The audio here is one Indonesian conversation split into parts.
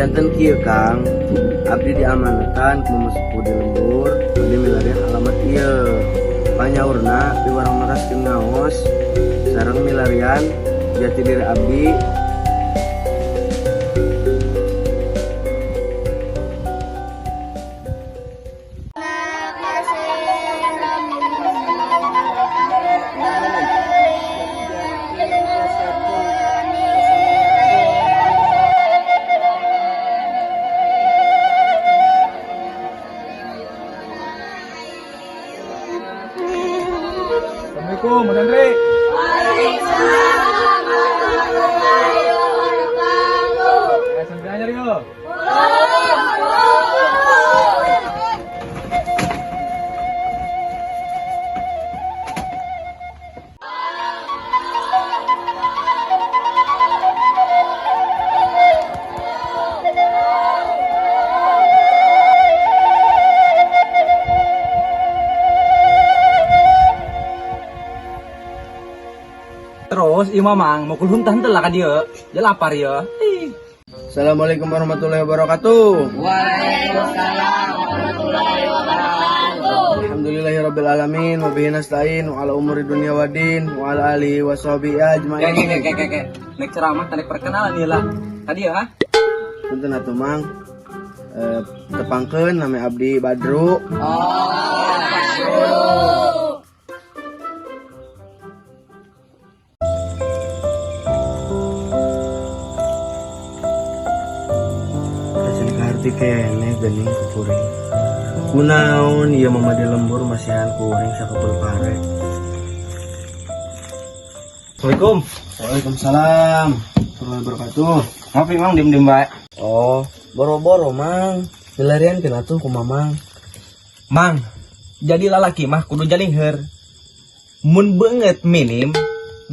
Jantan kieu Kang, abdi diamanatan ku Sepuh di lembur, bade milarian alamat ieu. Panyaurna di warung neraskeun ngaos, sareng milarian jati diri abdi. Assalamualaikum, Mas Andre. Waalaikumsalam warahmatullahi wabarakatuh. Sampai aja Rio. Terus, Mamang mau kulhun tante lah kan dia. Dia lapar ya. Assalamualaikum warahmatullahi wabarakatuh. Waalaikumsalam warahmatullahi wabarakatuh. Alhamdulillahirabbil alamin wa bihi nasta'in wa ala umuri dunya waddin wa ala alihi washabihi ajmain. Kayak. Nek ceramah tarik perkenalan dia lah. Tadi ya. Punten atuh Mang. Tepangkeun nami abdi Badru. Arti kene gening kuring. Kunaon ieu mamadi lembur masihan kuring sakepul pare. Assalamualaikum. Waalaikumsalam warahmatullahi wabarakatuh. Ngopi Mang diem bae. Oh, boro-boro Mang. Milarian kena tuh ku Mamang. Mang, jadi lalaki mah kudu jalingher. Mun beungeut minim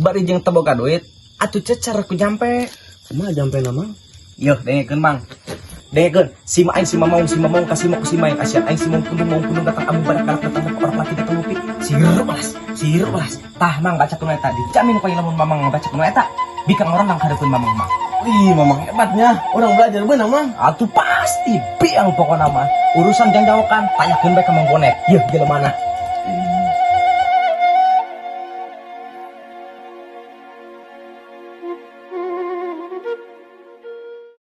bari jeung teu boga duit, atuh cecer ku jampe. Kumaha jampe na Mang? Yo, dengekeun Mang. Dengekeun, si Maing si Mamong kasih mau ku si Maing Asia aing si Mamong datang amu badak kalak datang ke orang laki datang lupi. Sirup balas. Tah Mang baca kuno eta dijamin ku lamun Mamang baca kuno eta bikang orang nang hadeupkeun Mamang mah. Wih, Mamang hebatnya. Orang belajar bener Mang. Atuh pasti biang pokona mah. Urusan jang jawakan tanyakeun bae ka Mang Bonek. Yeuh, jelema mana?